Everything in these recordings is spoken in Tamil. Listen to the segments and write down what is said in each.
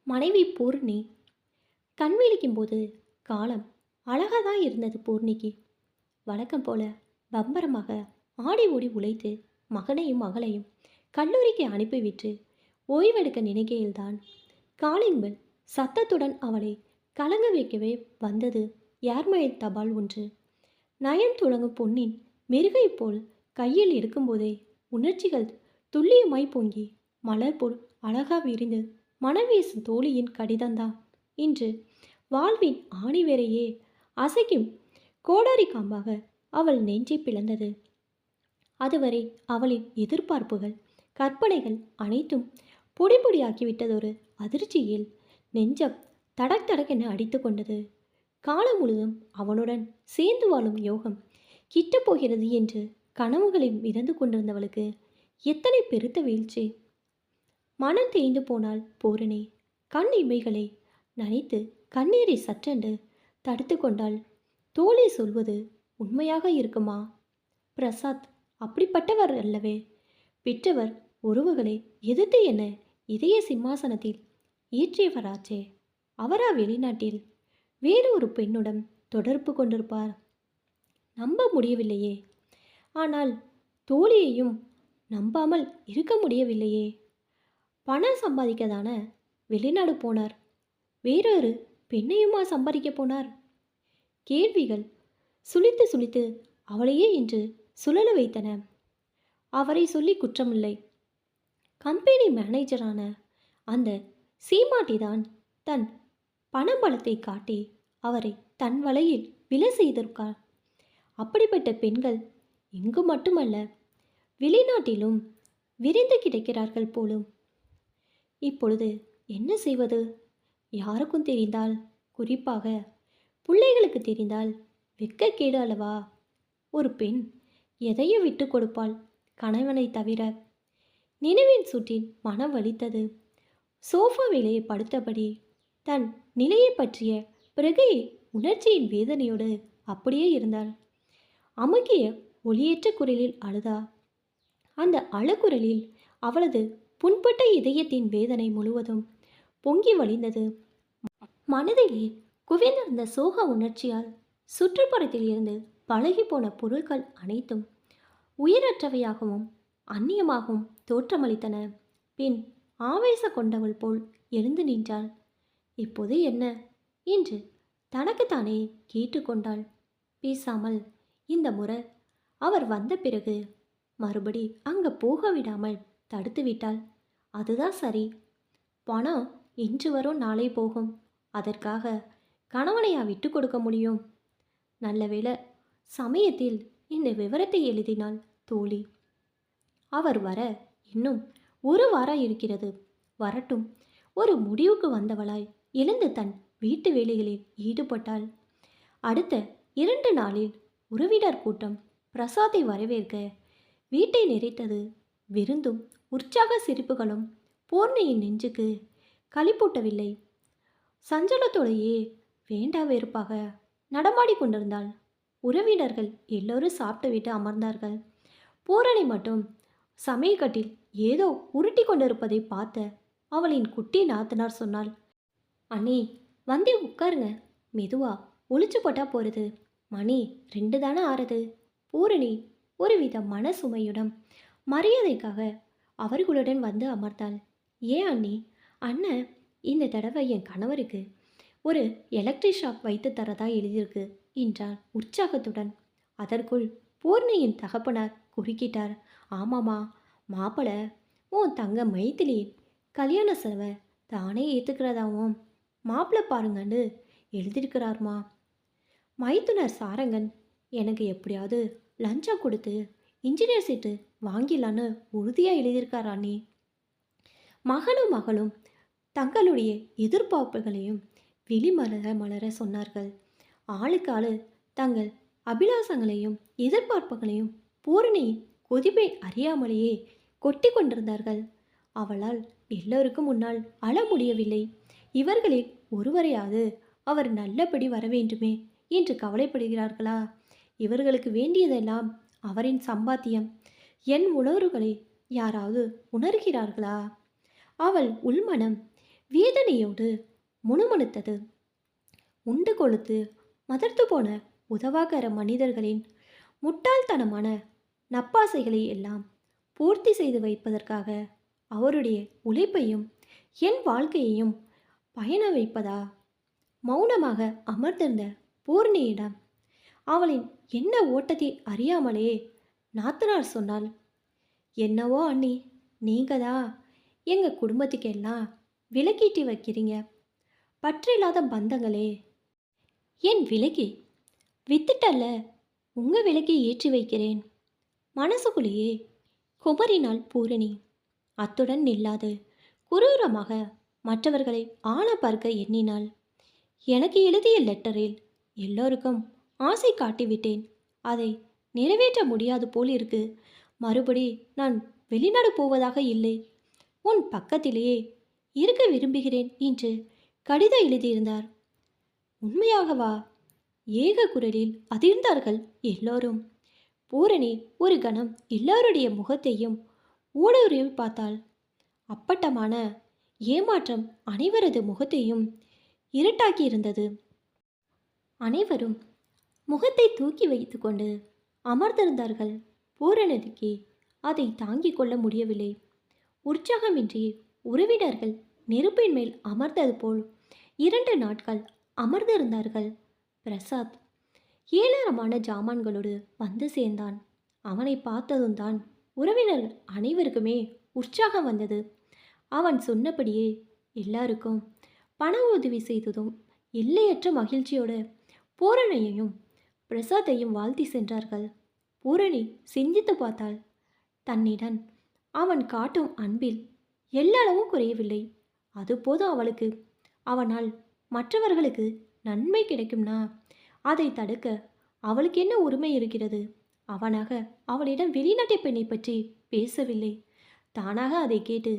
மனைவி பூர்ணி கண் விழிக்கும் போது காலம் அழகாக தான் இருந்தது. பூர்ணிக்கு வழக்கம் போல பம்பரமாக ஆடி ஓடி உழைத்து மகனையும் மகளையும் கல்லூரிக்கு அனுப்பிவிட்டு ஓய்வெடுக்க நினைக்கையில்தான் காலிங் பெல் சத்தத்துடன் அவளை கலங்க வைக்கவே வந்தது ஏர்மயில் தபால் ஒன்று. நயம் துளங்கும் பொன்னின் மெருகை போல் கையில் இருக்கும்போதே உணர்ச்சிகள் துல்லியமாய் பொங்கி மலர் போல் அழகா விரிந்து மனவீசும் தோழியின் கடிதந்தான் இன்று வாழ்வின் ஆணிவேரையே அசைக்கும் கோடாரி காம்பாக அவள் நெஞ்சை பிளந்தது. அதுவரை அவளின் எதிர்பார்ப்புகள் கற்பனைகள் அனைத்தும் பொடி பொடியாக்கிவிட்டதொரு அதிர்ச்சியில் நெஞ்சம் தடக் தடக்கென அடித்து கொண்டது. காலம் முழுதும் அவனுடன் சேர்ந்து வாழும் யோகம் கிட்டப் போகிறது என்று கனவுகளில் மிதந்து கொண்டிருந்தவளுக்கு எத்தனை பெருத்த வீழ்ச்சி! மனம் தேய்ந்து போனால் பூரணி கண் இமைகளை நனைத்து கண்ணீரை சற்றென்று தடுத்து கொண்டாள். தோழி சொல்வது உண்மையாக இருக்குமா? பிரசாத் அப்படிப்பட்டவர் அல்லவே. பெற்றவர் உறவுகளை எதிர்த்து என்ன இதய சிம்மாசனத்தில் ஏற்றியவராச்சே. அவரா வெளிநாட்டில் வேறு ஒரு பெண்ணுடன் தொடர்பு கொண்டிருப்பார்? நம்ப முடியவில்லையே. ஆனால் தோழியையும் நம்பாமல் இருக்க முடியவில்லையே. பணம் சம்பாதிக்கதான வெளிநாடு போனார். வேறொரு பெண்ணையுமா சம்பாதிக்க போனார்? கேள்விகள் சுளித்து சுளித்து அவளையே இன்று சுழல வைத்தன. அவரை சொல்லி குற்றமில்லை. கம்பெனி மேனேஜரான அந்த சீமாட்டிதான் தன் பணபலத்தை காட்டி அவரை தன் வலையில் விழ செய்திருக்கார். அப்படிப்பட்ட பெண்கள் இங்கு மட்டுமல்ல வெளிநாட்டிலும் விரிந்து கிடைக்கிறார்கள் போலும். இப்பொழுது என்ன செய்வது? யாருக்கும் தெரிந்தால், குறிப்பாக பிள்ளைகளுக்கு தெரிந்தால் வெட்கக்கேடு அல்லவா? ஒரு பெண் எதையும் விட்டு கொடுப்பாள், கணவனை தவிர. நினைவின் சுற்றின் மனம் வலித்தது. சோஃபாவிலே படுத்தபடி தன் நிலையை பற்றிய பிறகு உணர்ச்சியின் வேதனையோடு அப்படியே இருந்தாள். அமுக்கிய ஒளியேற்ற குரலில் அழுதா. அந்த அழுகுரலில் அவளது புண்பட்ட இதயத்தின் வேதனை முழுவதும் பொங்கி வழிந்தது. மனதிலே குவிந்திருந்த சோக உணர்ச்சியால் சுற்றுப்புறத்தில் இருந்து பழகி போன பொருட்கள் அனைத்தும் உயிரற்றவையாகவும் அந்நியமாகவும் தோற்றமளித்தன. பின் ஆவேச கொண்டவள் போல் எழுந்து நின்றாள். இப்போது என்ன என்று தனக்குத்தானே கேட்டுக்கொண்டாள். பேசாமல் இந்த முறை அவர் வந்த பிறகு மறுபடி அங்கே போக விடாமல் தடுத்து விட்டாள். அதுதான் சரி. பணம் இன்று வரும் நாளை போகும். அதற்காக கணவனையா விட்டு கொடுக்க முடியும்? நல்ல வேளை சமயத்தில் இந்த விவரத்தை எழுதினாள் தோழி. அவர் வர இன்னும் ஒரு வாரம் இருக்கிறது. வரட்டும். ஒரு முடிவுக்கு வந்தவளாய் எழுந்து தன் வீட்டு வேலைகளில் ஈடுபட்டாள். அடுத்த 2 நாளில் உறவினர் கூட்டம் பிரசாத்தை வரவேற்க வீட்டை நிறைத்தது. விருந்தும் உற்சாக சிரிப்புகளும் பூர்ணியின் நெஞ்சுக்கு களிப்பூட்டவில்லை. சஞ்சலத்தோடையே வேண்டா வெறுப்பாக நடமாடி கொண்டிருந்தாள். உறவினர்கள் எல்லோரும் சாப்பிட்டுவிட்டு அமர்ந்தார்கள். பூரணி மட்டும் சமயக்கட்டில் ஏதோ உருட்டி கொண்டிருப்பதை பார்த்த அவளின் குட்டி நாத்தனார் சொன்னாள், அண்ணி வந்தே உட்காருங்க. மெதுவா ஒளிச்சு போட்டா போகிறது. மணி 2 தானே ஆறுது. பூரணி ஒருவித மனசுமையுடன் மரியாதைக்காக அவர்களுடன் வந்து அமர்ந்தாள். ஏன் அண்ணி? அண்ணன் இந்த தடவை என் கணவருக்கு ஒரு எலக்ட்ரிக் ஷாப் வைத்து தரதா எழுதியிருக்கு என்றாள் உற்சாகத்துடன். அதற்குள் பூர்ணியின் தகப்பனார் குறுக்கிட்டார். ஆமாம்மா, மாப்பிள்ளை உன் தங்க மைத்திலி கல்யாண செலவை தானே ஏற்றுக்கிறதாவும் மாப்பிள்ளை பாருங்கன்னு எழுதியிருக்கிறார்மா. மைத்துனர் சாரங்கன் எனக்கு எப்படியாவது லஞ்சம் கொடுத்து இன்ஜினியர் சீட்டு வாங்கிடலான்னு உறுதியாக எழுதியிருக்கார் அண்ணி. மகனும் மகளும் தங்களுடைய எதிர்பார்ப்புகளையும் வெளிமலர மலர சொன்னார்கள். ஆளுக்கு ஆளு தங்கள் அபிலாசங்களையும் எதிர்பார்ப்புகளையும் பூரணியின் கொதிப்பை அறியாமலேயே கொட்டி கொண்டிருந்தார்கள். அவளால் எல்லோருக்கும் முன்னால் அழ முடியவில்லை. இவர்களில் ஒருவரையாவது அவர் நல்லபடி வர வேண்டுமே என்று கவலைப்படுகிறார்களா? இவர்களுக்கு வேண்டியதெல்லாம் அவரின் சம்பாத்தியம். என் உணர்வுகளை யாராவது உணர்கிறார்களா? அவள் உள்மனம் வேதனையோடு முணுமுணுத்தது. உண்டு கொழுத்து மதர்த்து போன உதவாக்கர மனிதர்களின் முட்டாள்தனமான நப்பாசைகளை எல்லாம் பூர்த்தி செய்து வைப்பதற்காக அவருடைய உழைப்பையும் என் வாழ்க்கையையும் பயண வைப்பதா? மௌனமாக அமர்ந்திருந்த பூர்ணியிடம் அவளின் என்ன ஓட்டத்தை அறியாமலே நாத்தனார் சொன்னாள், என்னவோ அண்ணி, நீங்க தான் எங்கள் குடும்பத்துக்கெல்லாம் விலக்கீட்டி வைக்கிறீங்க. பற்றில்லாத பந்தங்களே என் விலக்கி வித்துட்டல்ல, உங்கள் விலக்கி ஏற்றி வைக்கிறேன். மனசுக்குள்ளேயே குமரினாள் பூரணி. அத்துடன் நில்லாது குரூரமாக மற்றவர்களை ஆள பார்க்க எண்ணினாள். எனக்கு எழுதிய லெட்டரில் எல்லோருக்கும் ஆசை காட்டிவிட்டேன். அதை நிறைவேற்ற முடியாது போல் இருக்கு. மறுபடி நான் வெளிநாடு போவதாக இல்லை. உன் பக்கத்திலேயே இருக்க விரும்புகிறேன் என்று கடிதம் எழுதியிருந்தார். உண்மையாகவா? ஏக குரலில் அதிர்ந்தார்கள் எல்லோரும். பூரணி ஒரு கணம் எல்லோருடைய முகத்தையும் ஊடுருவி பார்த்தாள். அப்பட்டமான ஏமாற்றம் அனைவரது முகத்தையும் இருட்டாக்கி இருந்தது. அனைவரும் முகத்தை தூக்கி வைத்து கொண்டு அமர்ந்திருந்தார்கள். பூரணிக்கு அதை தாங்கிக் கொள்ள முடியவில்லை. உற்சாகமின்றி உறவினர்கள் நெருப்பின் மேல் அமர்ந்தது போல் 2 நாட்கள் அமர்ந்திருந்தார்கள். பிரசாத் ஏளனமான ஜாமான்களோடு வந்து சேர்ந்தான். அவனை பார்த்ததும் தான் உறவினர்கள் அனைவருக்குமே உற்சாகம் வந்தது. அவன் சொன்னபடியே எல்லாருக்கும் பண உதவி செய்ததும் எல்லையற்ற மகிழ்ச்சியோடு பூரணியையும் பிரசாத்தையும் வாழ்த்தி சென்றார்கள். பூரணி சிந்தித்து பார்த்தாள். தன்னிடம் அவன் காட்டும் அன்பில் எல்லளவும் குறையவில்லை. அது போதும் அவளுக்கு. அவனால் மற்றவர்களுக்கு நன்மை கிடைக்கும்னா அதை தடுக்க அவளுக்கு என்ன உரிமை இருக்கிறது? அவனாக அவளிடம் வெளிநாட்டு பெண்ணை பற்றி பேசவில்லை. தானாக அதை கேட்டு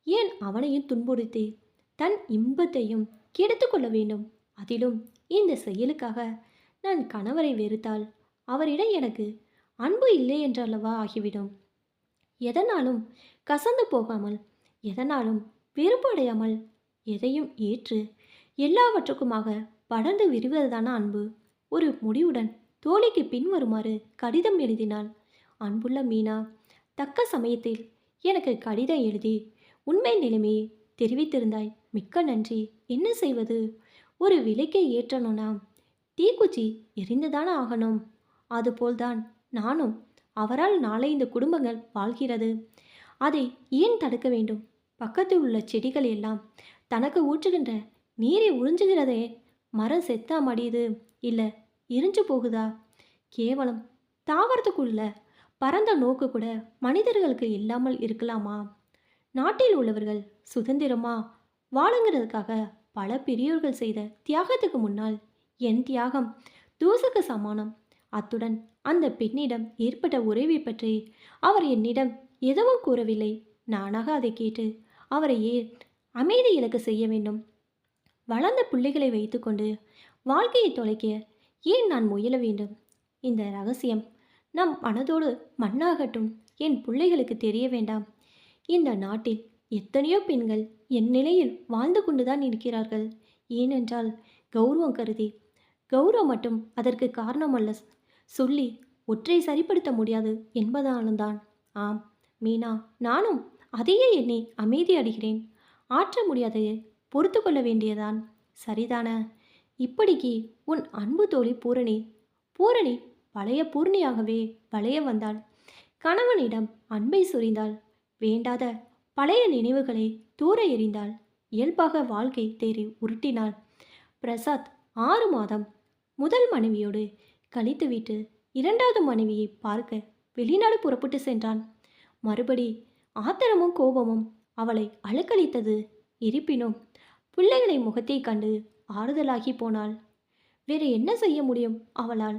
ஏன் அவனையும் துன்புறுத்தி தன் இன்பத்தையும் கெடுத்து கொள்ள வேண்டும்? அதிலும் இந்த செயலுக்காக நான் கணவரை வெறுத்தால் அவரிடம் எனக்கு அன்பு இல்லை என்றல்லவா ஆகிவிடும். எதனாலும் கசந்து போகாமல், எதனாலும் வெறுப்படையாமல், எதையும் ஏற்று எல்லாவற்றுக்குமாக படர்ந்து விரிவதுதான அன்பு. ஒரு முடிவுடன் தோழிக்கு பின்வருமாறு கடிதம் எழுதினாள். அன்புள்ள மீனா, தக்க சமயத்தில் எனக்கு கடிதம் எழுதி உண்மை நிலைமையை தெரிவித்திருந்தாய். மிக்க நன்றி. என்ன செய்வது? ஒரு விலைக்கை ஏற்றணும்னா தீக்குச்சி எரிந்துதானே ஆகணும். அதுபோல்தான் நானும். அவரால் நாளை இந்த குடும்பங்கள் வாழ்கிறது. அதை ஏன் தடுக்க வேண்டும்? பக்கத்தில் உள்ள செடிகள் எல்லாம் தனக்கு ஊற்றுகின்ற நீரை உறிஞ்சுகிறதே. மரம் செத்தா மடியுது, இல்லை எரிஞ்சு போகுதா? கேவலம் தாவரத்துக்குள்ள பரந்த நோக்கு கூட மனிதர்களுக்கு இல்லாமல் இருக்கலாமா? நாட்டில் உள்ளவர்கள் சுதந்திரமா வாழுங்கிறதுக்காக பல பெரியோர்கள் செய்த தியாகத்துக்கு முன்னால் என் தியாகம் தூசுக்கு சமானம். அத்துடன் அந்த பெண்ணிடம் ஏற்பட்ட உறவை பற்றி அவர் என்னிடம் எதுவும் கூறவில்லை. நானாக அதை கேட்டு அவரை ஏன் அமைதி இழக்க செய்ய வேண்டும்? வளர்ந்த பிள்ளைகளை வைத்துக்கொண்டு வாழ்க்கையை தொலைக்க ஏன் நான் முயல வேண்டும்? இந்த ரகசியம் நம் மனதோடு மண்ணாகட்டும். என் பிள்ளைகளுக்கு தெரிய வேண்டாம். இந்த நாட்டில் எத்தனையோ பெண்கள் என் நிலையில் வாழ்ந்து கொண்டுதான் இருக்கிறார்கள். ஏனென்றால் கௌரவம் கருதி. கௌரவம் மட்டும் அதற்கு காரணமல்ல. சொல்லி ஒற்றை சரிப்படுத்த முடியாது என்பதால்தான். ஆம் மீனா, நானும் அதையே எண்ணி அமைதி அடைகிறேன். ஆற்ற முடியாதையே பொறுத்து கொள்ள வேண்டியதான். சரிதான? இப்படிக்கு உன் அன்பு தோழி பூரணி. பூரணி பழைய பூர்ணியாகவே வளைய வந்தாள். கணவனிடம் அன்பை சொரிந்தாள். வேண்டாத பழைய நினைவுகளை தூர எறிந்தாள். இயல்பாக வாழ்க்கை தேறி உருட்டினாள். பிரசாத் 6 மாதம் முதல் மனைவியோடு கழித்துவிட்டு 2வது மனைவியை பார்க்க வெளிநாடு புறப்பட்டு சென்றான். மறுபடி ஆத்திரமும் கோபமும் அவளை அழுக்களித்தது. இருப்பினும் பிள்ளைகளை முகத்தை கண்டு ஆறுதலாகி போனாள். வேறு என்ன செய்ய முடியும் அவளால்?